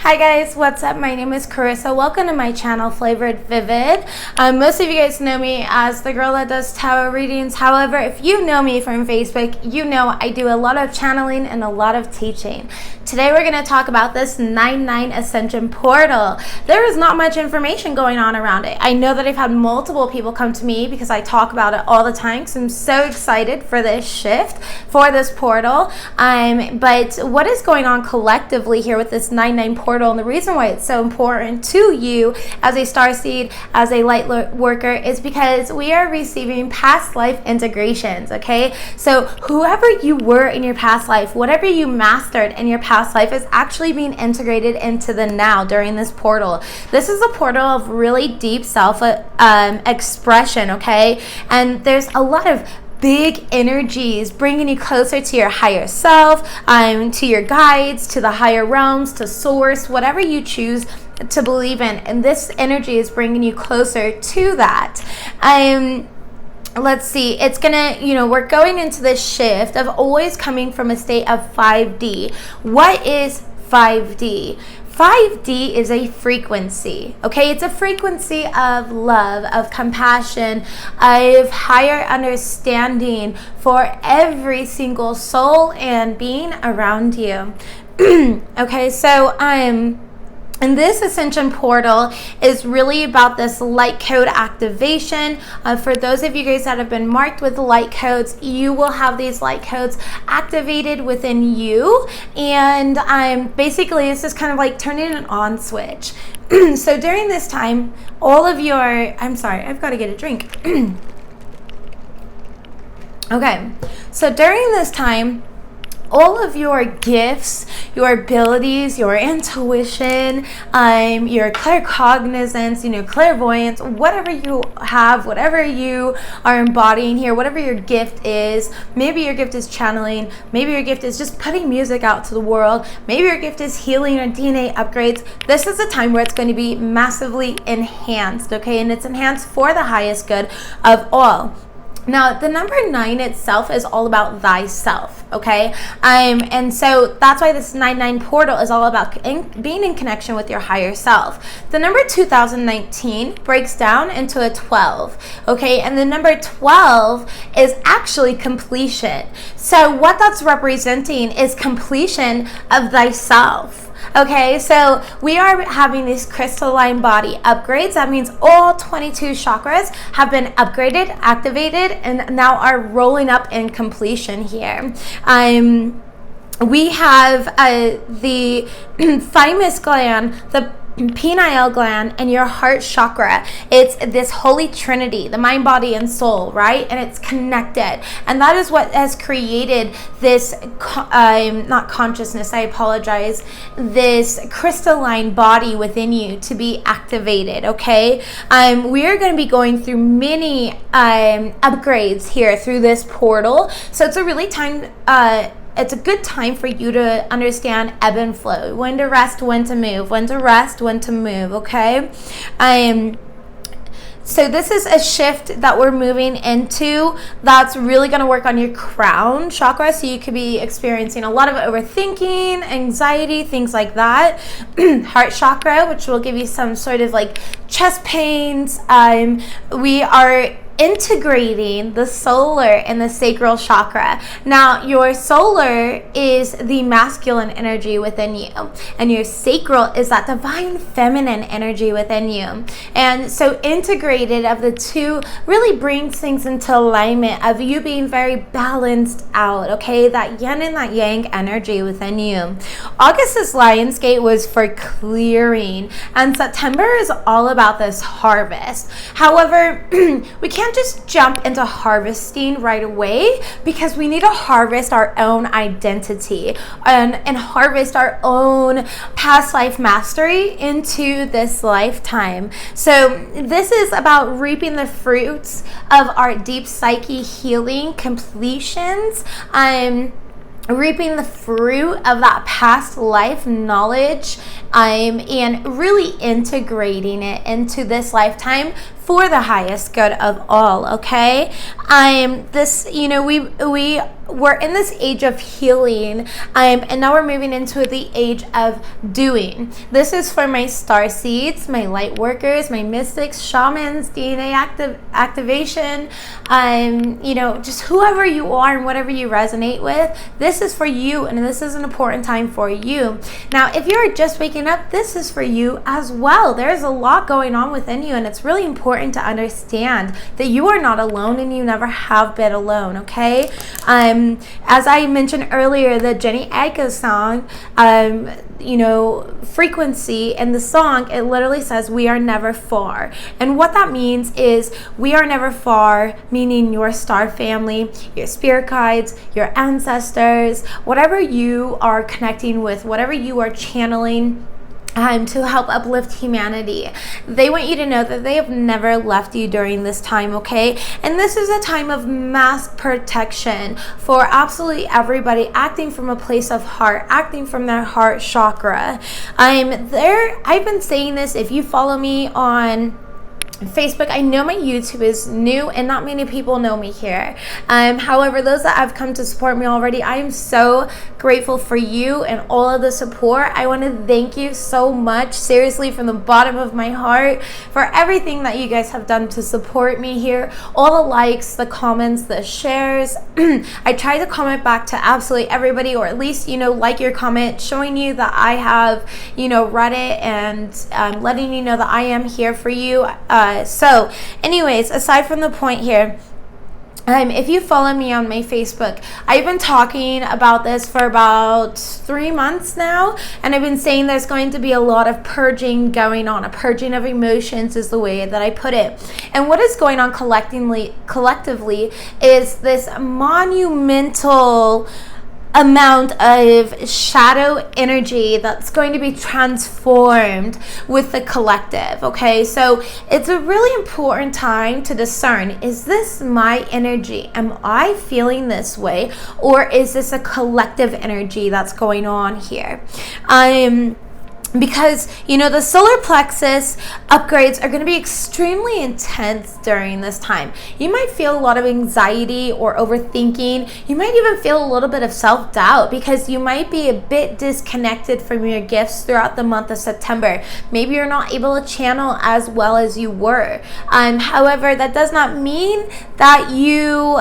Hi guys, what's up? My name is Carissa. Welcome to my channel, Flavored Vivid. Most of you guys know me as the girl that does tarot readings. However, if you know me from Facebook, you know I do a lot of channeling and a lot of teaching. Today we're going to talk about this 9/9 Ascension portal. There is not much information going on around it. I know that I've had multiple people come to me because I talk about it all the time, so I'm so excited for this shift, for this portal. But what is going on collectively here with this 9/9 portal, and the reason why it's so important to you as a starseed, as a light worker, is because we are receiving past life integrations, okay? So whoever you were in your past life, whatever you mastered in your past life is actually being integrated into the now during this portal. This is a portal of really deep self expression, okay? And there's a lot of big energies bringing you closer to your higher self, to your guides, to the higher realms, to source, whatever you choose to believe in. And this energy is bringing you closer to that. Let's see, it's gonna, we're going into this shift of always coming from a state of 5D. What is 5D? 5D is a frequency, okay? It's a frequency of love, of compassion, of higher understanding for every single soul and being around you. Okay, so and this Ascension portal is really about this light code activation. For those of you guys that have been marked with light codes, you will have these light codes activated within you. And basically, it's just kind of like turning an on switch. So during this time, all of your, I'm sorry, I've got to get a drink. Okay, so during this time, all of your gifts, your abilities, your intuition, your claircognizance, clairvoyance, whatever you have, whatever you are embodying here, whatever your gift is. Maybe your gift is channeling. Maybe your gift is just putting music out to the world. Maybe your gift is healing or DNA upgrades. This is a time where it's going to be massively enhanced, okay? And it's enhanced for the highest good of all. Now, the number 9 itself is all about thyself, okay? And so that's why this 9/9 portal is all about being in connection with your higher self. The number 2019 breaks down into a 12, okay? And the number 12 is actually completion. So what that's representing is completion of thyself. Okay, so we are having these crystalline body upgrades. That means all 22 chakras have been upgraded, activated, and now are rolling up in completion here. We have the thymus gland, the pineal gland, and your heart chakra. It's this holy trinity, the mind, body, and soul, right? And it's connected, and that is what has created this not consciousness, I apologize, this crystalline body within you to be activated. Okay, we are going to be going through many upgrades here through this portal, so it's a really it's a good time for you to understand ebb and flow, when to rest, when to move, when to rest, when to move, okay? So this is a shift that we're moving into that's really going to work on your crown chakra. So you could be experiencing a lot of overthinking, anxiety, things like that. Heart chakra, which will give you some sort of like chest pains. We are integrating the solar and the sacral chakra. Now, your solar is the masculine energy within you, and your sacral is that divine feminine energy within you. And so integrated of the two really brings things into alignment of you being very balanced out, okay? That yin and that yang energy within you. August's Lion's Gate was for clearing, and September is all about this harvest. However, we can't just jump into harvesting right away, because we need to harvest our own identity and harvest our own past life mastery into this lifetime. So this is about reaping the fruits of our deep psyche healing completions. Reaping the fruit of that past life knowledge, and really integrating it into this lifetime for the highest good of all, okay? We're in this age of healing, and now we're moving into the age of doing. This is for my star seeds, my light workers, my mystics, shamans, DNA activation, just whoever you are and whatever you resonate with. This is for you, and this is an important time for you. Now, if you're just waking up, this is for you as well. There's a lot going on within you, and it's really important to understand that you are not alone, and you never have been alone, okay? As I mentioned earlier, the Jenny Aiko song, frequency in the song, it literally says we are never far. And what that means is we are never far, meaning your star family, your spirit guides, your ancestors, whatever you are connecting with, whatever you are channeling to help uplift humanity. They want you to know that they have never left you during this time, okay? And this is a time of mass protection for absolutely everybody, acting from a place of heart, acting from their heart chakra. I've been saying this. If you follow me on Facebook, I know my YouTube is new and not many people know me here. However, those that have come to support me already, I am so grateful for you and all of the support. I want to thank you so much, seriously, from the bottom of my heart, for everything that you guys have done to support me here. All the likes, the comments, the shares. I try to comment back to absolutely everybody, or at least, like your comment, showing you that I have, read it, and letting you know that I am here for you. So anyways, aside from the point here, if you follow me on my Facebook, I've been talking about this for about 3 months now, and I've been saying there's going to be a lot of purging going on. A purging of emotions is the way that I put it. And what is going on collectively is this monumental amount of shadow energy that's going to be transformed with the collective, okay? So it's a really important time to discern, is this my energy? Am I feeling this way? Or is this a collective energy that's going on here? Because, the solar plexus upgrades are going to be extremely intense during this time. You might feel a lot of anxiety or overthinking. You might even feel a little bit of self-doubt because you might be a bit disconnected from your gifts throughout the month of September. Maybe you're not able to channel as well as you were. However, that does not mean that you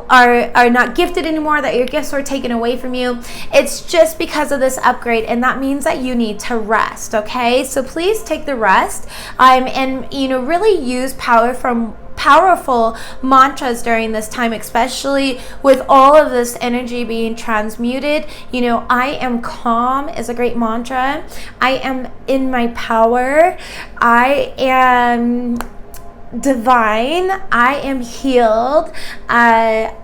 are not gifted anymore, that your gifts were taken away from you. It's just because of this upgrade, and that means that you need to rest, okay? So please take the rest, and really use powerful mantras during this time, especially with all of this energy being transmuted. I am calm is a great mantra. I am in my power. I am divine. I am healed. I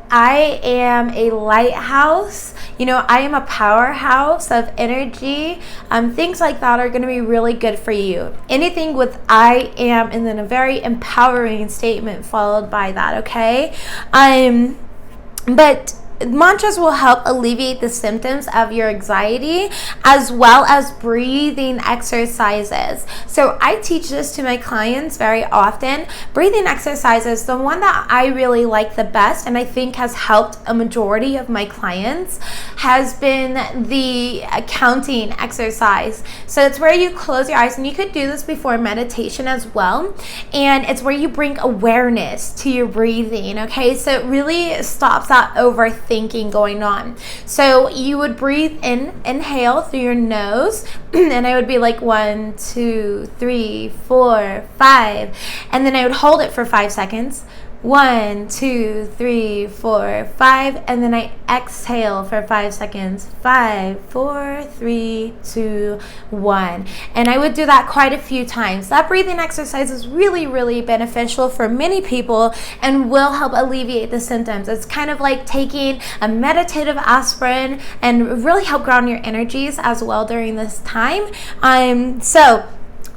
am a lighthouse. I am a powerhouse of energy. Things like that are going to be really good for you. Anything with I am, and then a very empowering statement followed by that, okay? But mantras will help alleviate the symptoms of your anxiety, as well as breathing exercises. So I teach this to my clients very often. Breathing exercises, the one that I really like the best, and I think has helped a majority of my clients, has been the counting exercise. So it's where you close your eyes, and you could do this before meditation as well. And it's where you bring awareness to your breathing, okay? So it really stops that overthinking going on. So you would breathe inhale through your nose, and I would be like 1, 2, 3, 4, 5, and then I would hold it for 5 seconds. 1, 2, 3, 4, 5, and then I exhale for 5 seconds. 5, 4, 3, 2, 1. And I would do that quite a few times. That breathing exercise is really, really beneficial for many people and will help alleviate the symptoms. It's kind of like taking a meditative aspirin and really help ground your energies as well during this time.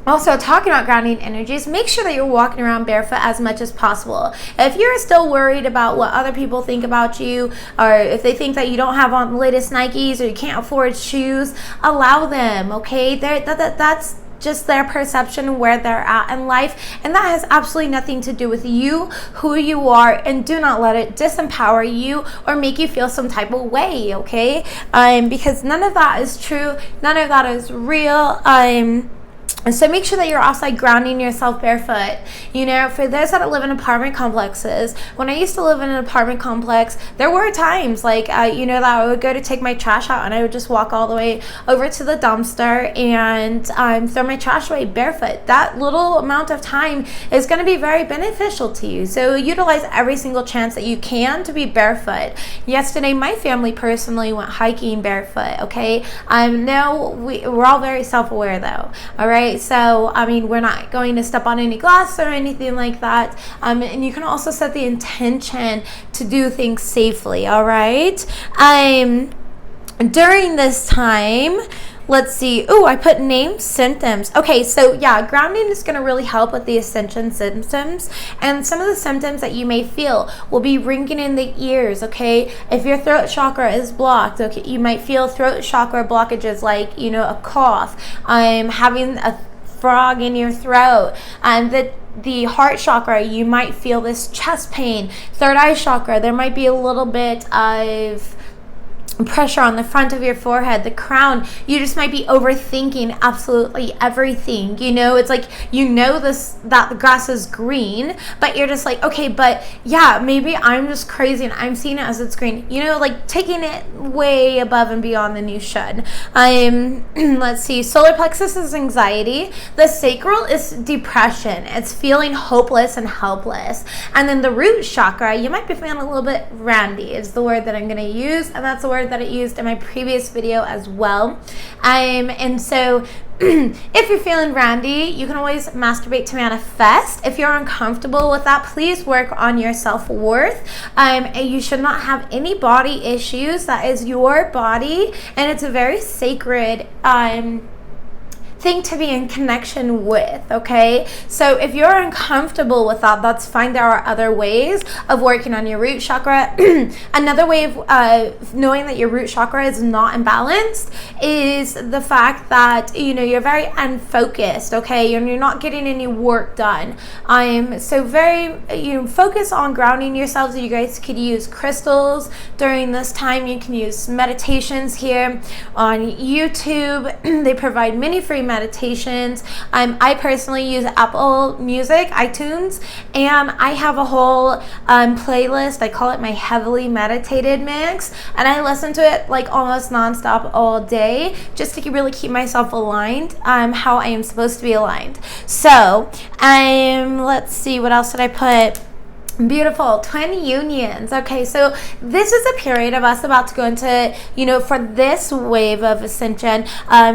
Also, talking about grounding energies, make sure that you're walking around barefoot as much as possible. If you're still worried about what other people think about you, or if they think that you don't have on the latest Nikes or you can't afford shoes, allow them, okay? That's just their perception where they're at in life, and that has absolutely nothing to do with you, who you are, and do not let it disempower you or make you feel some type of way, okay? Because none of that is true, none of that is real. And so make sure that you're outside grounding yourself barefoot. You know, for those that live in apartment complexes, when I used to live in an apartment complex, there were times like, you know, that I would go to take my trash out and I would just walk all the way over to the dumpster and throw my trash away barefoot. That little amount of time is going to be very beneficial to you. So utilize every single chance that you can to be barefoot. Yesterday, my family personally went hiking barefoot, okay? No, we're all very self-aware though, all right? So, I mean, we're not going to step on any glass or anything like that. And you can also set the intention to do things safely, all right? During this time, let's see. Oh, I put name symptoms. Okay, so yeah, grounding is going to really help with the ascension symptoms. And some of the symptoms that you may feel will be ringing in the ears, okay? If your throat chakra is blocked, okay, you might feel throat chakra blockages like, you know, a cough, having a frog in your throat, and the heart chakra, you might feel this chest pain. Third eye chakra, there might be a little bit of pressure on the front of your forehead, the crown. You just might be overthinking absolutely everything. You know, it's like, you know, that the grass is green, but you're just like, okay, but yeah, maybe I'm just crazy and I'm seeing it as it's green. You know, like taking it way above and beyond than you should. Let's see. Solar plexus is anxiety. The sacral is depression. It's feeling hopeless and helpless. And then the root chakra, you might be feeling a little bit randy is the word that I'm going to use, and that's the word that I used in my previous video as well. And so if you're feeling randy, you can always masturbate to manifest. If you're uncomfortable with that, please work on your self-worth. And you should not have any body issues. That is your body, and it's a very sacred thing to be in connection with, okay? So if you're uncomfortable with that, that's fine. There are other ways of working on your root chakra. Another way of knowing that your root chakra is not imbalanced is the fact that, you know, you're very unfocused, okay? You're not getting any work done. So very, you know, focus on grounding yourselves. You guys could use crystals during this time. You can use meditations here on YouTube. They provide many free meditations. I personally use Apple Music, iTunes, and I have a whole playlist. I call it my heavily meditated mix, and I listen to it like almost nonstop all day just to really keep myself aligned, how I am supposed to be aligned. So let's see, what else did I put? Beautiful. Twin unions. Okay, so this is a period of us about to go into, you know, for this wave of ascension,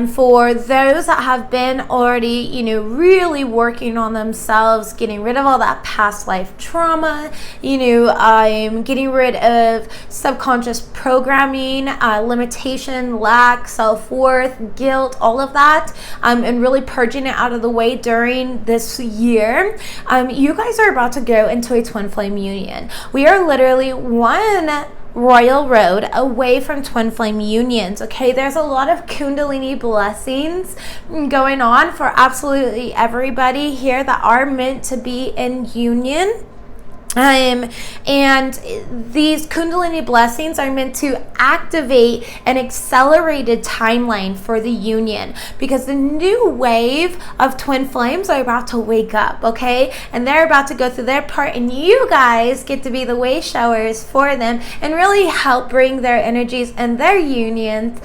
for those that have been already, you know, really working on themselves, getting rid of all that past life trauma, you know, getting rid of subconscious programming, limitation, lack, self-worth, guilt, all of that, and really purging it out of the way during this year. You guys are about to go into a twin flame union. We are literally one royal road away from twin flame unions, okay? There's a lot of kundalini blessings going on for absolutely everybody here that are meant to be in union. And these kundalini blessings are meant to activate an accelerated timeline for the union, because the new wave of twin flames are about to wake up, okay? And they're about to go through their part, and you guys get to be the way showers for them and really help bring their energies and their unions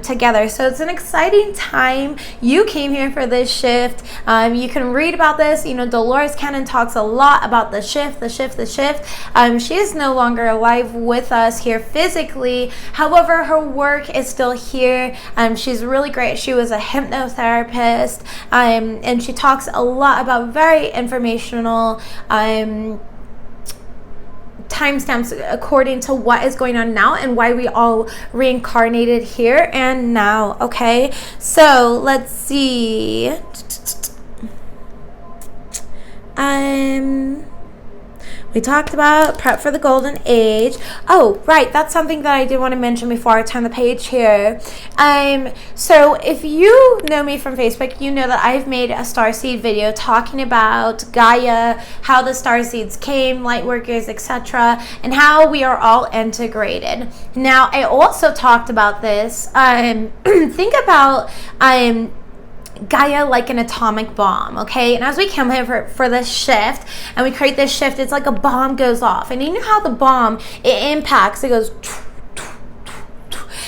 together. So it's an exciting time. You came here for this shift. You can read about this. You know, Dolores Cannon talks a lot about the shift. She is no longer alive with us here physically. However, her work is still here. She's really great. She was a hypnotherapist, and she talks a lot about very informational timestamps according to what is going on now and why we all reincarnated here and now, okay? So let's see. We talked about prep for the golden age. Oh, right. That's something that I did want to mention before I turn the page here. So if you know me from Facebook, you know that I've made a starseed video talking about Gaia, how the starseeds came, light workers, etc., and how we are all integrated. Now, I also talked about this. Think about Gaia like an atomic bomb, okay? And as we come here for this shift and we create this shift, it's like a bomb goes off. And you know how the bomb, it impacts, it goes,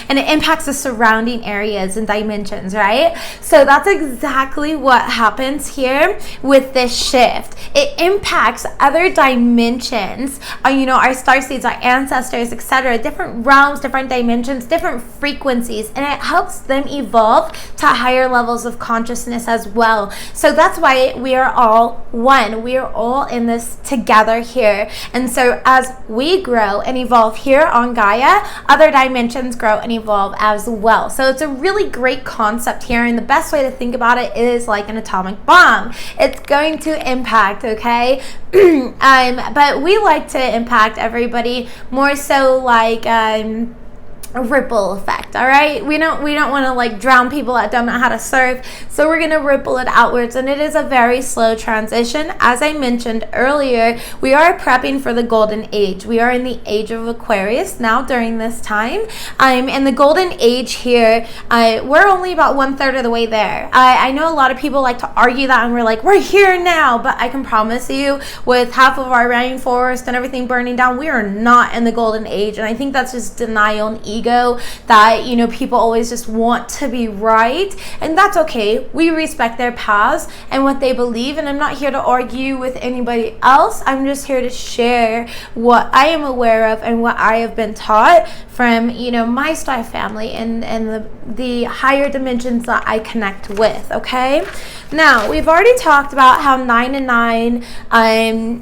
and it impacts the surrounding areas and dimensions, right? So that's exactly what happens here with this shift. It impacts other dimensions, our star seeds, our ancestors, etc., different realms, different dimensions, different frequencies, and it helps them evolve to higher levels of consciousness as well. So that's why we are all one. We are all in this together here. And so as we grow and evolve here on Gaia, other dimensions grow and evolve as well. So it's a really great concept here, and the best way to think about it is like an atomic bomb. It's going to impact, okay? But we like to impact everybody more so like a ripple effect, all right? We don't want to like drown people that don't know how to surf, so we're going to ripple it outwards, and it is a very slow transition. As I mentioned earlier, we are prepping for the golden age. We are in the age of Aquarius now during this time. In the golden age here, we're only about 1/3 of the way there. I know a lot of people like to argue that, and we're here now, but I can promise you, with half of our rainforest and everything burning down, we are not in the golden age. And I think that's just denial and ego that people always just want to be right, and that's okay. We respect their paths and what they believe, and I'm not here to argue with anybody else. I'm just here to share what I am aware of and what I have been taught from my star family and the higher dimensions that I connect with. Okay, now we've already talked about how 9 and 9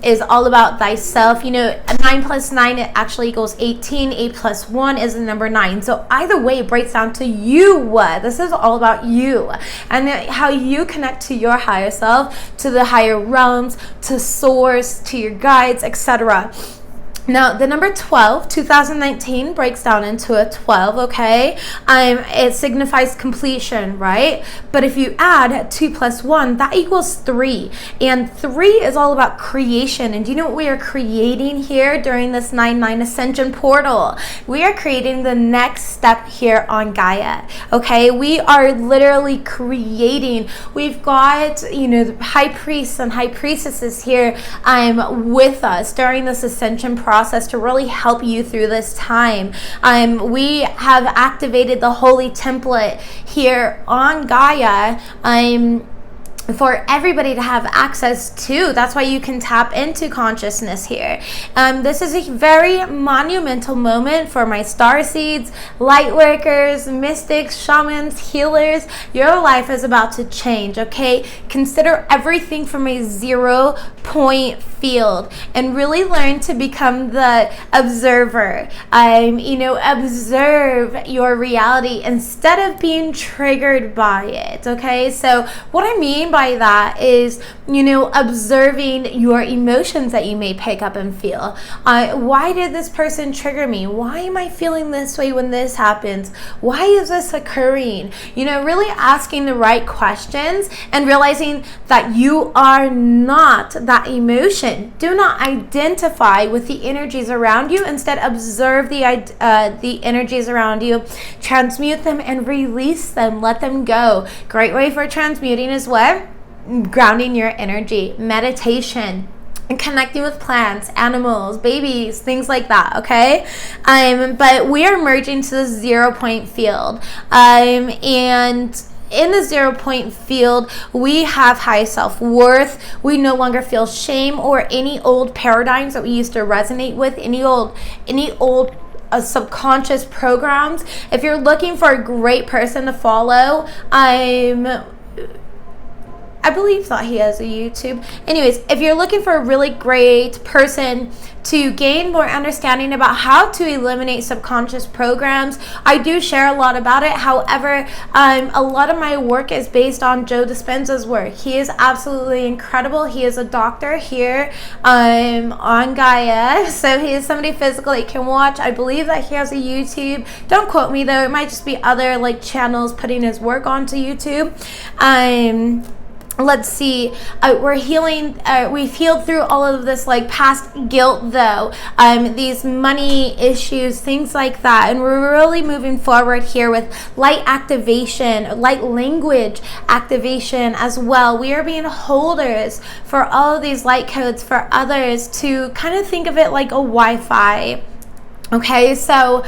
is all about thyself. 9 plus 9, it actually equals 18. 8 plus 1 is the number 9. So either way, it breaks down to you. This is all about you and how you connect to your higher self, to the higher realms, to source, to your guides, etc. Now, the number 12, 2019, breaks down into a 12, okay? It signifies completion, right? But if you add 2 plus 1, that equals 3. And 3 is all about creation. And do you know what we are creating here during this 9/9 Ascension portal? We are creating the next step here on Gaia, okay? We are literally creating. We've got, the high priests and high priestesses here with us during this Ascension process to really help you through this time. We have activated the holy template here on Gaia. For everybody to have access to. That's why you can tap into consciousness here. This is a very monumental moment for my star seeds, light workers, mystics, shamans, healers. Your life is about to change, okay? Consider everything from a 0-point field and really learn to become the observer. Observe your reality instead of being triggered by it, okay? So what I mean by that is, observing your emotions that you may pick up and feel. Why did this person trigger me? Why am I feeling this way when this happens? Why is this occurring? Really asking the right questions and realizing that you are not that emotion. Do not identify with the energies around you. Instead, observe the energies around you, transmute them and release them. Let them go. Great way for transmuting is what? Grounding your energy, meditation, and connecting with plants, animals, babies, things like that, okay? But we are merging to the 0-point field. And in the 0-point field, we have high self-worth. We no longer feel shame or any old paradigms that we used to resonate with, any old subconscious programs. If you're looking for a great person to follow, I believe that he has a YouTube. Anyways, if you're looking for a really great person to gain more understanding about how to eliminate subconscious programs, I do share a lot about it. However, a lot of my work is based on Joe Dispenza's work. He is absolutely incredible. He is a doctor here on Gaia. So he is somebody physical that you can watch. I believe that he has a YouTube. Don't quote me though. It might just be other like channels putting his work onto YouTube. Let's see, we're healing, we've healed through all of this like past guilt though, these money issues, things like that, and we're really moving forward here with light activation, light language activation as well. We are being holders for all of these light codes for others to kind of think of it like a Wi-Fi. Okay, so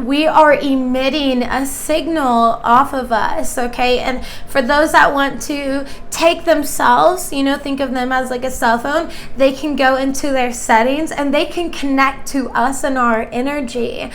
we are emitting a signal off of us, okay? And for those that want to take themselves, you know, think of them as like a cell phone, they can go into their settings and they can connect to us and our energy.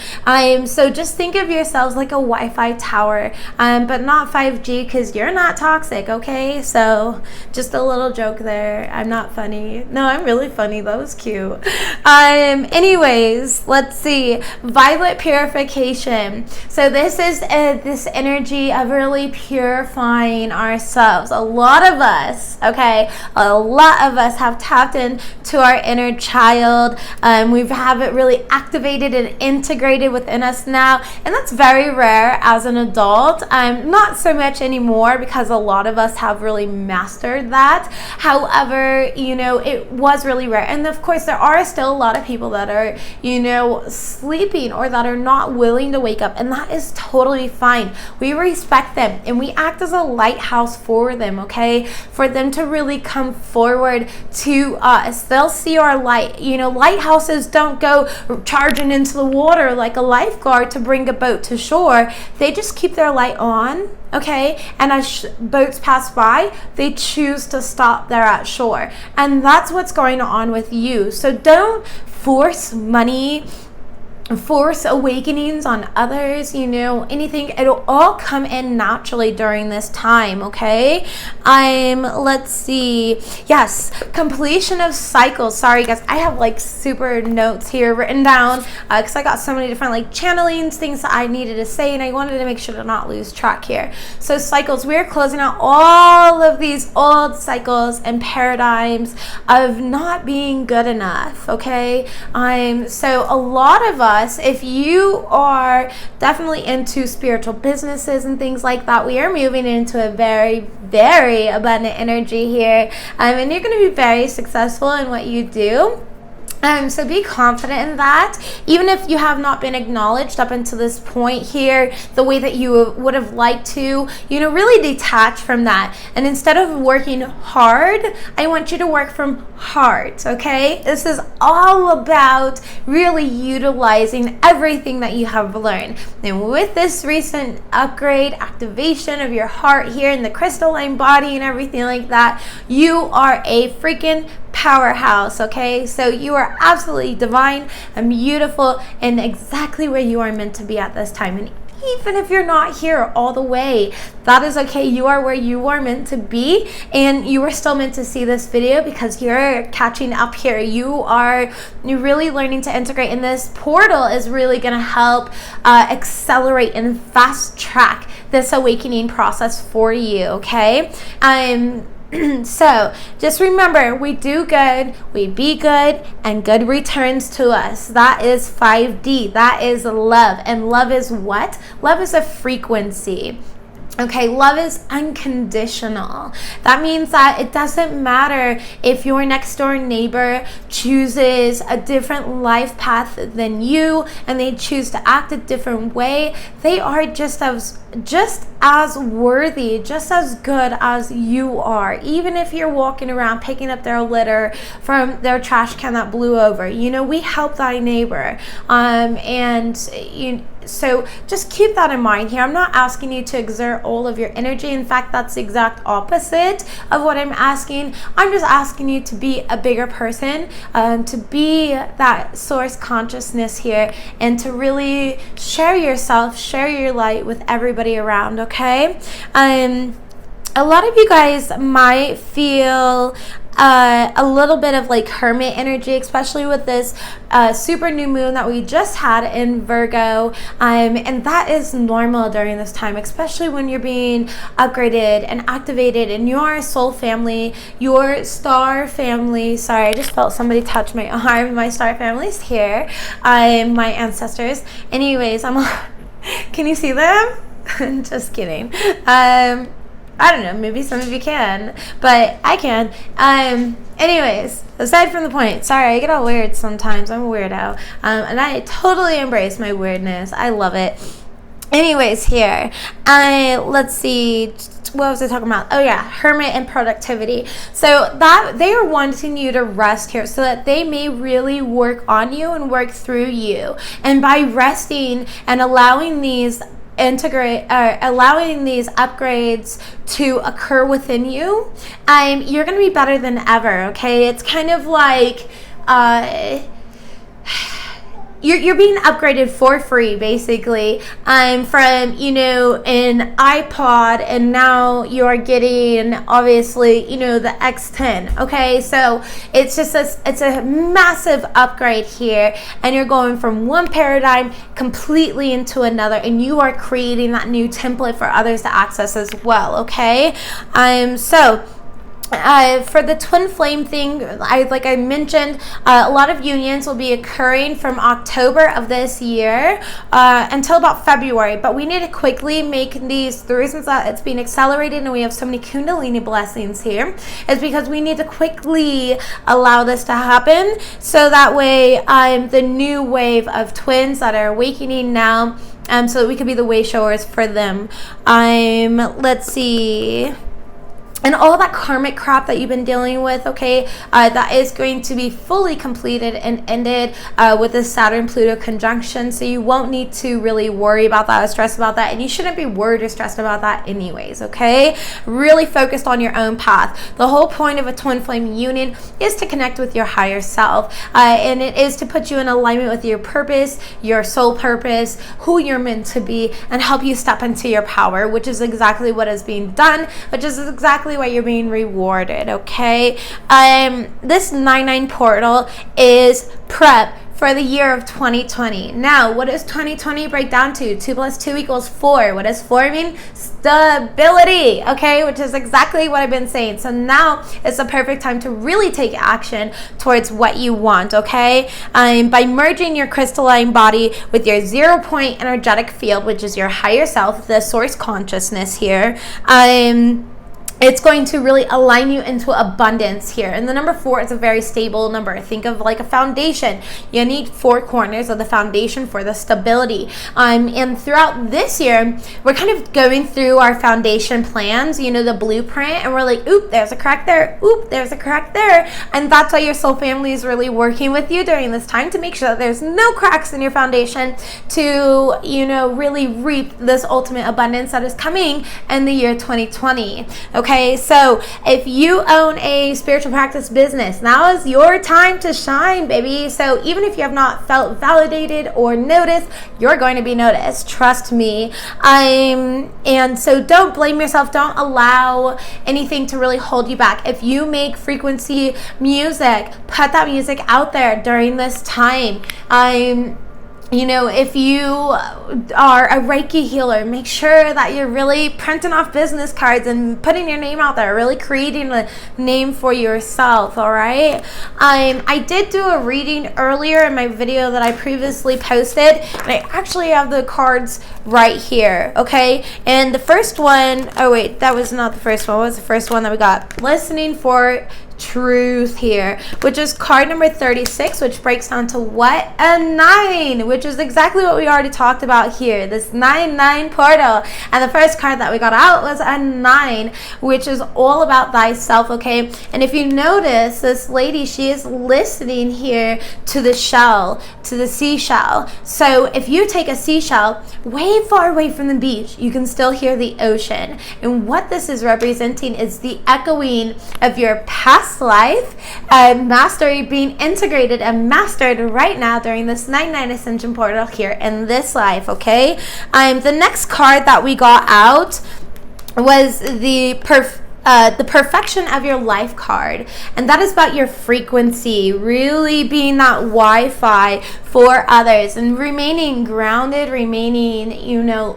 So just think of yourselves like a Wi-Fi tower, but not 5G because you're not toxic, okay? So just a little joke there. I'm not funny. No, I'm really funny. That was cute. Anyways, let's see, violet purification. So this is this energy of really purifying ourselves. A lot of us, okay, a lot of us have tapped into our inner child. We have it really activated and integrated within us now, and that's very rare as an adult. Not so much anymore because a lot of us have really mastered that. However, you know, it was really rare, and of course there are still a lot of people that are, you know, sleeping or that are not willing to wake up, and that is totally fine. We respect them and we act as a lighthouse for them, okay, for them to really come forward to us. They'll see our light. You know, lighthouses don't go charging into the water like a lifeguard to bring a boat to shore. They just keep their light on, okay, and as boats pass by, they choose to stop there at shore, and that's what's going on with you. So don't force money, force awakenings on others, you know, anything. It'll all come in naturally during this time, okay? Let's see, yes, completion of cycles. Sorry guys, I have like super notes here written down because I got so many different like channelings, things that I needed to say, and I wanted to make sure to not lose track here. So cycles, we're closing out all of these old cycles and paradigms of not being good enough, okay? So a lot of us, if you are definitely into spiritual businesses and things like that, we are moving into a very, very abundant energy here, and you're going to be very successful in what you do. So be confident in that, even if you have not been acknowledged up until this point here the way that you would have liked to, you know, really detach from that. And instead of working hard, I want you to work from heart, okay? This is all about really utilizing everything that you have learned. And with this recent upgrade, activation of your heart here in the crystalline body and everything like that, you are a freaking powerhouse, okay? So you are absolutely divine and beautiful and exactly where you are meant to be at this time. And even if you're not here all the way, that is okay. You are where you are meant to be, and you are still meant to see this video because you're catching up here. You're really learning to integrate, and this portal is really going to help accelerate and fast track this awakening process for you, okay? So just remember, we do good, we be good, and good returns to us. That is 5D. That is love. And love is what? Love is a frequency. Okay, love is unconditional. That means that it doesn't matter if your next door neighbor chooses a different life path than you and they choose to act a different way. They are just as worthy, just as good as you are. Even if you're walking around picking up their litter from their trash can that blew over, you know, we help thy neighbor. So just keep that in mind here. I'm not asking you to exert all of your energy. In fact, that's the exact opposite of what I'm asking. I'm just asking you to be a bigger person, to be that source consciousness here, and to really share yourself, share your light with everybody around, okay? a lot of you guys might feel a little bit of like hermit energy, especially with this super new moon that we just had in Virgo, and that is normal during this time, especially when you're being upgraded and activated in your soul family, your star family. Sorry, I just felt somebody touch my arm. My star family's here. My ancestors. Anyways, can you see them? Just kidding. I don't know, maybe some of you can, but I can. Anyways, aside from the point, sorry, I get all weird sometimes. I'm a weirdo. And I totally embrace my weirdness. I love it. Anyways, here, let's see, what was I talking about? Oh yeah, hermit and productivity. So that they are wanting you to rest here so that they may really work on you and work through you. And by resting and allowing these allowing these upgrades to occur within you, you're going to be better than ever. Okay, it's kind of like you're being upgraded for free, basically, from, you know, an iPod, and now you're getting, obviously, you know, the X10. Okay, so it's just it's a massive upgrade here, and you're going from one paradigm completely into another, and you are creating that new template for others to access as well. Okay, so for the twin flame thing, like I mentioned, a lot of unions will be occurring from October of this year until about February, but we need to quickly make these. The reasons that it's being accelerated and we have so many Kundalini blessings here is because we need to quickly allow this to happen, so that way the new wave of twins that are awakening now, so that we could be the way showers for them. Let's see. And all that karmic crap that you've been dealing with, okay, that is going to be fully completed and ended with the Saturn-Pluto conjunction. So you won't need to really worry about that or stress about that. And you shouldn't be worried or stressed about that anyways, okay? Really focused on your own path. The whole point of a twin flame union is to connect with your higher self. And it is to put you in alignment with your purpose, your soul purpose, who you're meant to be, and help you step into your power, which is exactly what is being done, which is exactly why you're being rewarded. Okay, this 9/9 portal is prep for the year of 2020. Now, what does 2020 break down to? 2 + 2 = 4. What does 4 mean? Stability. Okay, which is exactly what I've been saying. So now it's the perfect time to really take action towards what you want. Okay, by merging your crystalline body with your 0-point energetic field, which is your higher self, the source consciousness here. It's going to really align you into abundance here. And the number 4 is a very stable number. Think of like a foundation. You need 4 corners of the foundation for the stability. And throughout this year, we're kind of going through our foundation plans, you know, the blueprint, and we're like, oop, there's a crack there. Oop, there's a crack there. And that's why your soul family is really working with you during this time to make sure that there's no cracks in your foundation to, you know, really reap this ultimate abundance that is coming in the year 2020. Okay, so if you own a spiritual practice business, now is your time to shine, baby. So even if you have not felt validated or noticed, you're going to be noticed. Trust me. And so don't blame yourself. Don't allow anything to really hold you back. If you make frequency music, put that music out there during this time. You know, if you are a Reiki healer, make sure that you're really printing off business cards and putting your name out there, really creating a name for yourself, all right? I did do a reading earlier in my video that I previously posted, and I actually have the cards right here, okay? And the first one, oh wait, that was not the first one. What was the first one that we got? Listening for truth here, which is card number 36, which breaks down to what? A 9, which is exactly what we already talked about here, this 9/9 portal. And the first card that we got out was a 9, which is all about thyself, okay? And if you notice, this lady, she is listening here to the shell, to the seashell. So if you take a seashell way far away from the beach, you can still hear the ocean. And what this is representing is the echoing of your past life, mastery being integrated and mastered right now during this 9/9 Ascension portal here in this life, okay? The next card that we got out was the perfection of your life card, and that is about your frequency, really being that Wi-Fi for others and remaining grounded, remaining,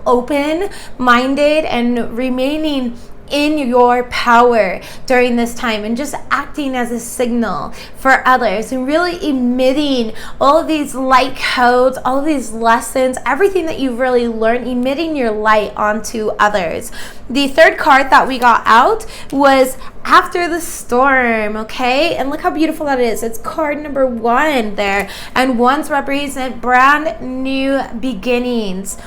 open-minded, and remaining in your power during this time, and just acting as a signal for others and really emitting all of these light codes, all of these lessons, everything that you've really learned, emitting your light onto others. The third card that we got out was After the Storm, okay? And look how beautiful that is. It's card number 1 there. And ones represent brand new beginnings.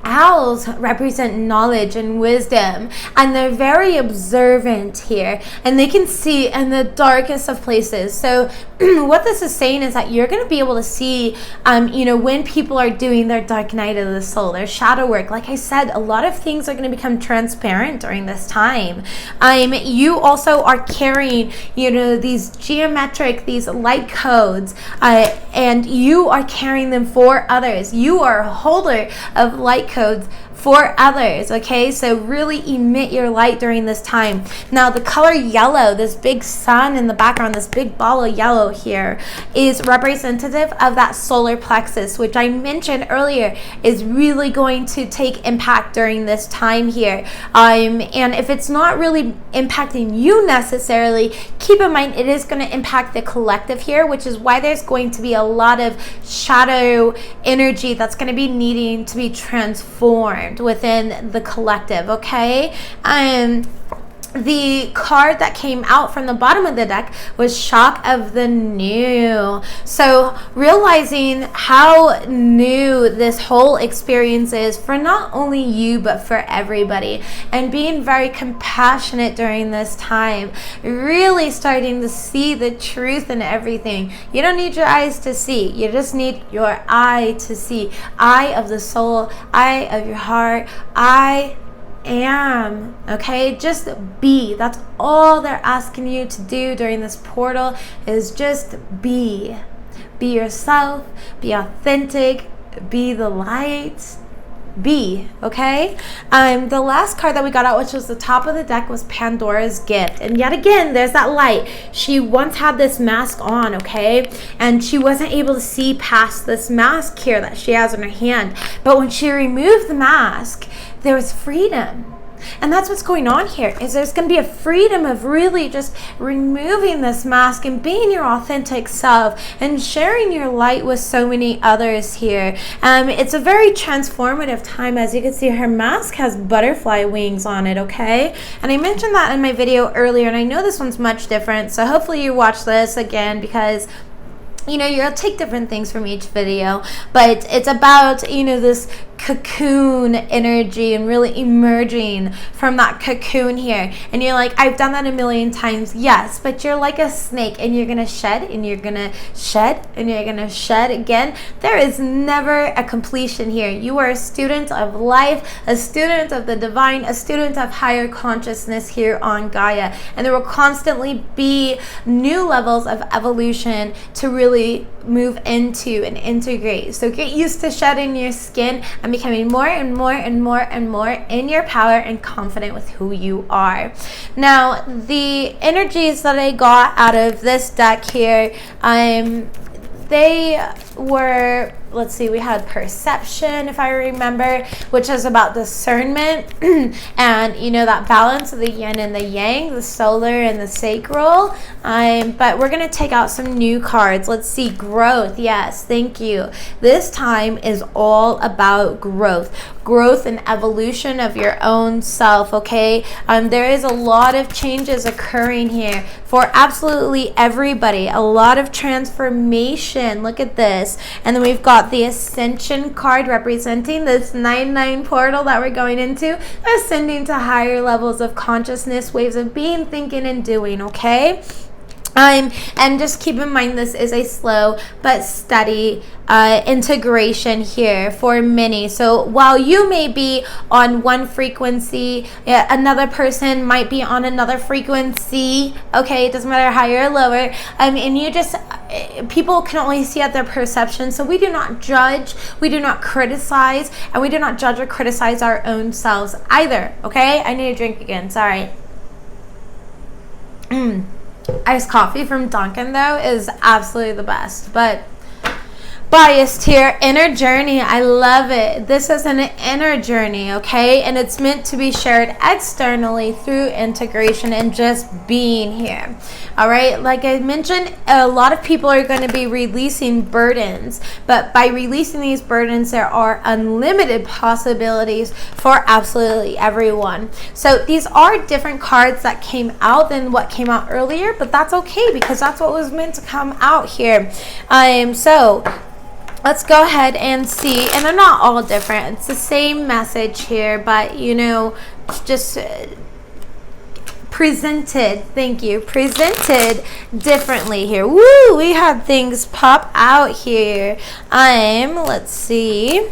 Owls represent knowledge and wisdom, and they're very observant here, and they can see in the darkest of places. So what this is saying is that you're going to be able to see, when people are doing their dark night of the soul, their shadow work. Like I said, a lot of things are going to become transparent during this time. You also are carrying, these these light codes, and you are carrying them for others. You are a holder of light codes for others, okay? So really emit your light during this time. Now, the color yellow, this big sun in the background, this big ball of yellow here, is representative of that solar plexus, which I mentioned earlier is really going to take impact during this time here. And if it's not really impacting you necessarily, keep in mind it is going to impact the collective here, which is why there's going to be a lot of shadow energy that's going to be needing to be transformed within the collective, okay? The card that came out from the bottom of the deck was Shock of the New. So realizing how new this whole experience is for not only you, but for everybody, and being very compassionate during this time, really starting to see the truth in everything. You don't need your eyes to see, you just need your eye to see. Eye of the soul, eye of your heart, I am, okay? Just be. That's all they're asking you to do during this portal, is just be. Be yourself, be authentic, be the light, be, okay? The last card that we got out, which was the top of the deck, was Pandora's Gift. And yet again, there's that light. She once had this mask on, okay? And she wasn't able to see past this mask here that she has in her hand. But when she removed the mask, there was freedom. And that's what's going on here, is there's going to be a freedom of really just removing this mask and being your authentic self and sharing your light with so many others here. It's a very transformative time. As you can see, her mask has butterfly wings on it, okay? And I mentioned that in my video earlier, and I know this one's much different, so hopefully you watch this again, because you'll take different things from each video, but it's about, this cocoon energy and really emerging from that cocoon here. And you're like, I've done that a million times. Yes, but you're like a snake, and you're gonna shed, and you're gonna shed, and you're gonna shed again. There is never a completion here. You are a student of life, a student of the divine, a student of higher consciousness here on Gaia, and there will constantly be new levels of evolution to really move into and integrate. So get used to shedding your skin and becoming more and more and more and more in your power and confident with who you are. Now, the energies that I got out of this deck here, they were, let's see, we had Perception, if I remember, which is about discernment and that balance of the yin and the yang, the solar and the sacral. But we're going to take out some new cards. Let's see, Growth. Yes, thank you. This time is all about growth and evolution of your own self, okay? There is a lot of changes occurring here for absolutely everybody, a lot of transformation. Look at this. And then we've got the Ascension card representing this 9/9 portal that we're going into, ascending to higher levels of consciousness, ways of being, thinking, and doing, okay? And just keep in mind, this is a slow but steady integration here for many. So while you may be on one frequency, another person might be on another frequency, okay? It doesn't matter higher or lower. And you just, people can only see at their perception. So we do not judge, we do not criticize, and we do not judge or criticize our own selves either. Okay, I need a drink again. Sorry. Iced coffee from Dunkin' though is absolutely the best. But biased here, inner journey. I love it. This is an inner journey, okay? And it's meant to be shared externally through integration and just being here. All right, like I mentioned, a lot of people are going to be releasing burdens, but by releasing these burdens, there are unlimited possibilities for absolutely everyone. So these are different cards that came out than what came out earlier, but that's okay because that's what was meant to come out here. So let's go ahead and see, and they're not all different. It's the same message here, but you know, just presented, thank you, presented differently here. Woo, we had things pop out here. Let's see.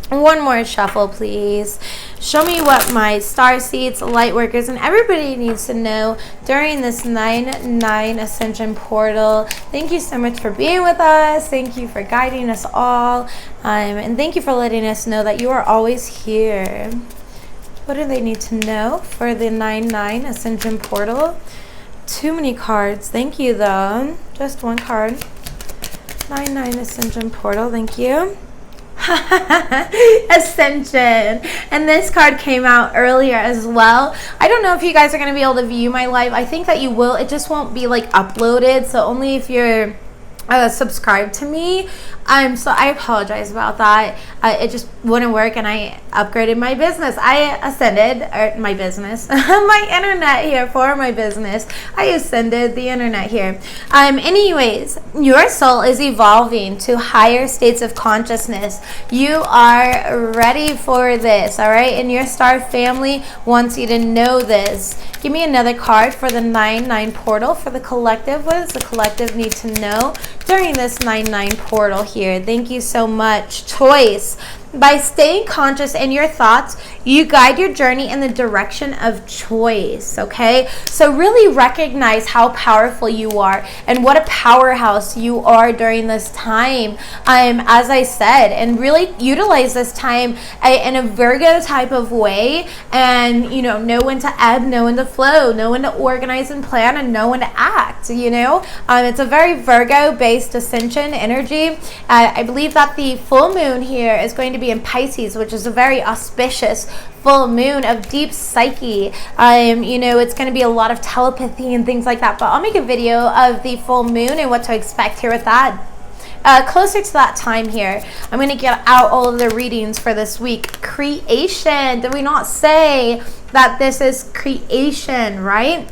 One more shuffle, please. Show me what my star seeds, light workers, and everybody needs to know during this 9/9 Ascension portal. Thank you so much for being with us. Thank you for guiding us all. And thank you for letting us know that you are always here. What do they need to know for the 9/9 Ascension portal? Too many cards. Thank you, though. Just one card. 9/9 Ascension portal. Thank you. Ascension, and this card came out earlier as well. I don't know if you guys are going to be able to view my live. I think that you will. It just won't be like uploaded, so only if you're subscribed to me. So I apologize about that. It just wouldn't work, and I upgraded my business. I ascended my business, my internet here for my business. I ascended the internet here. Anyways, your soul is evolving to higher states of consciousness. You are ready for this, all right? And your star family wants you to know this. Give me another card for the 9/9 portal for the collective. What does the collective need to know during this 9/9 portal here? Thank you so much. Choice. By staying conscious in your thoughts, you guide your journey in the direction of choice, okay? So really recognize how powerful you are and what a powerhouse you are during this time, as I said, and really utilize this time in a Virgo type of way, and, you know when to ebb, know when to flow, know when to organize and plan, and know when to act, It's a very Virgo-based ascension energy. I believe that the full moon here is going to be in Pisces, which is a very auspicious full moon of deep psyche. It's going to be a lot of telepathy and things like that, but I'll make a video of the full moon and what to expect here with that. Closer to that time here, I'm going to get out all of the readings for this week. Creation. Did we not say that this is creation, right?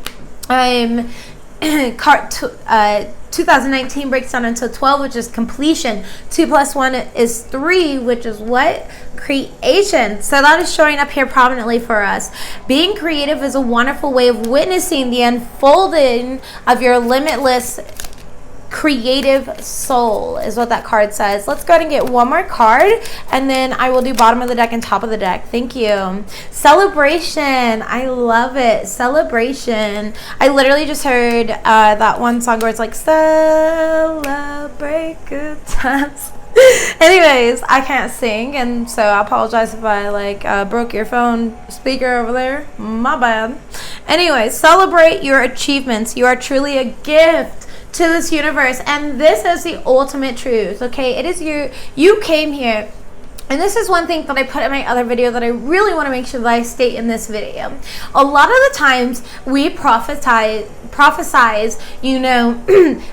2019 breaks down into 12, which is completion. 2 + 1 is 3, which is what? Creation. So that is showing up here prominently for us. Being creative is a wonderful way of witnessing the unfolding of your limitless creative soul, is what that card says. Let's go ahead and get one more card, and then I will do bottom of the deck and top of the deck. Thank you. Celebration. I love it. Celebration. I literally just heard that one song where it's like, celebrate good times. Anyways, I can't sing, and so I apologize if I broke your phone speaker over there. My bad. Anyways, celebrate your achievements. You are truly a gift to this universe, and this is the ultimate truth, okay? It is you came here, and this is one thing that I put in my other video that I really want to make sure that I state in this video. A lot of the times we prophesize,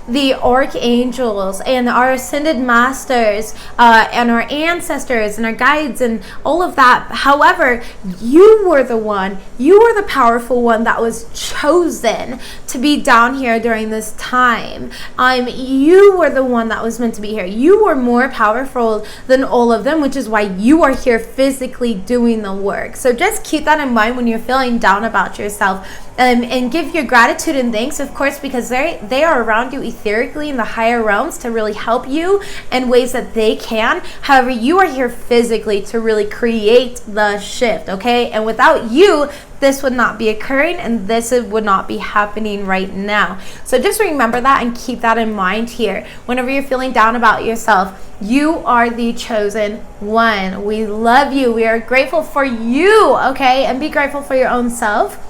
the archangels and our ascended masters and our ancestors and our guides and all of that. However, you were the powerful one that was chosen to be down here during this time. You were the one that was meant to be here. You were more powerful than all of them, which is why you are here physically doing the work. So just keep that in mind when you're feeling down about yourself. And give your gratitude and thanks, of course, because they are around you etherically in the higher realms to really help you in ways that they can. However, you are here physically to really create the shift, okay? And without you, this would not be occurring and this would not be happening right now. So just remember that and keep that in mind here. Whenever you're feeling down about yourself, you are the chosen one. We love you. We are grateful for you, okay? And be grateful for your own self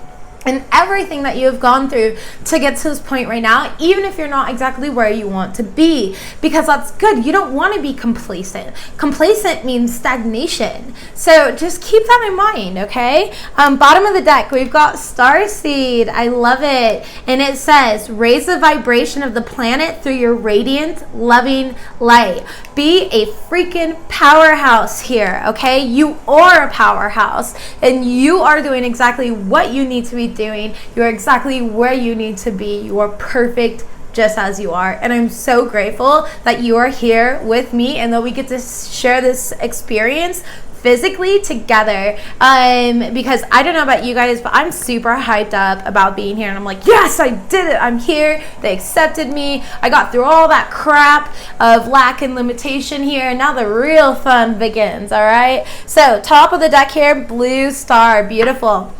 and everything that you have gone through to get to this point right now, even if you're not exactly where you want to be, because that's good. You don't want to be complacent. Complacent means stagnation. So just keep that in mind, okay? Bottom of the deck, we've got Starseed. I love it. And it says, raise the vibration of the planet through your radiant, loving light. Be a freaking powerhouse here, okay? You are a powerhouse, and you are doing exactly what you need to be doing. You're exactly where you need to be. You are perfect just as you are, and I'm so grateful that you are here with me and that we get to share this experience physically together, because I don't know about you guys, but I'm super hyped up about being here, and I'm like, yes, I did it. I'm here. They accepted me. I got through all that crap of lack and limitation here, and now the real fun begins. All right, so top of the deck here, blue star, beautiful.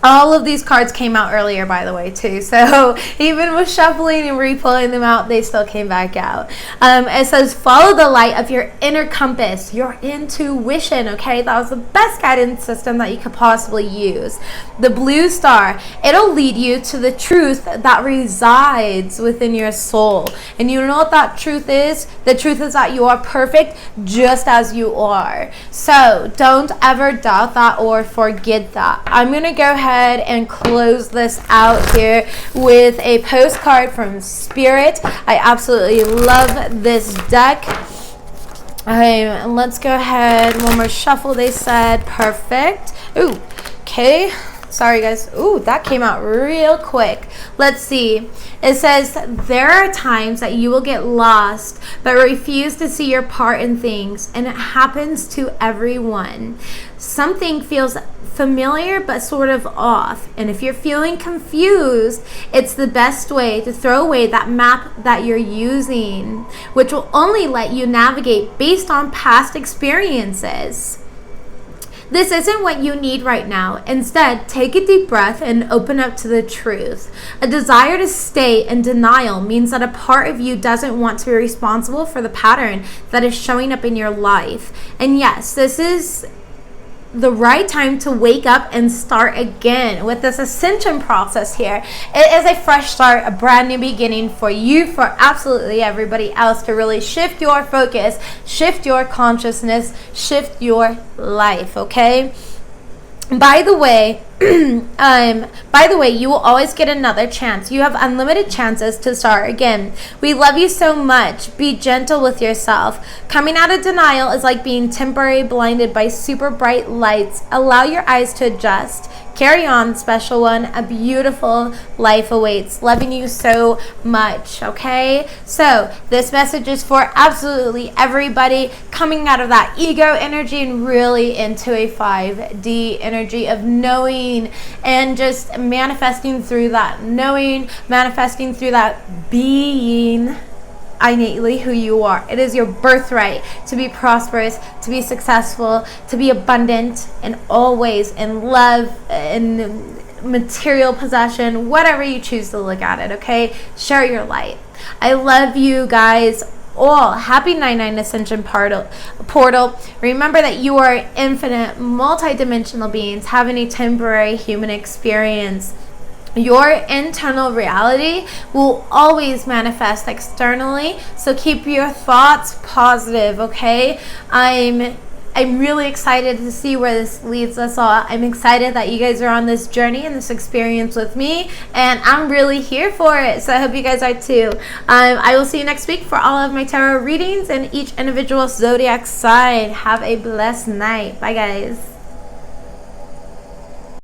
All of these cards came out earlier, by the way, too. So even with shuffling and re-pulling them out, they still came back out. It says, follow the light of your inner compass, your intuition, okay? That was the best guidance system that you could possibly use. The blue star, it'll lead you to the truth that resides within your soul. And you know what that truth is? The truth is that you are perfect just as you are. So don't ever doubt that or forget that. I'm going to go ahead and close this out here with a postcard from Spirit. I absolutely love this deck. Let's go ahead. One more shuffle, they said. Perfect. Ooh, okay. Sorry, guys. Ooh, that came out real quick. Let's see. It says, there are times that you will get lost, but refuse to see your part in things, and it happens to everyone. Something feels familiar but sort of off, and if you're feeling confused, it's the best way to throw away that map that you're using, which will only let you navigate based on past experiences. This isn't what you need right now. Instead, take a deep breath and open up to the truth. A desire to stay in denial means that a part of you doesn't want to be responsible for the pattern that is showing up in your life. And yes, this is the right time to wake up and start again with this ascension process here. It is a fresh start, a brand new beginning for you, for absolutely everybody else, to really shift your focus, shift your consciousness, shift your life, okay? By the way, you will always get another chance. You have unlimited chances to start again. We love you so much. Be gentle with yourself. Coming out of denial is like being temporarily blinded by super bright lights. Allow your eyes to adjust. Carry on, special one. A beautiful life awaits. Loving you so much, okay? So this message is for absolutely everybody coming out of that ego energy and really into a 5D energy of knowing and just manifesting through that knowing, manifesting through that being innately who you are. It is your birthright to be prosperous, to be successful, to be abundant, and always in love and material possession, whatever you choose to look at it, okay? Share your light. I love you guys all. Happy 99 Ascension portal. Remember that you are infinite, multi-dimensional beings having a temporary human experience. Your internal reality will always manifest externally, so keep your thoughts positive, okay? I'm really excited to see where this leads us all. I'm excited that you guys are on this journey and this experience with me, and I'm really here for it, so I hope you guys are too. I will see you next week for all of my tarot readings and each individual zodiac sign. Have a blessed night. Bye, guys.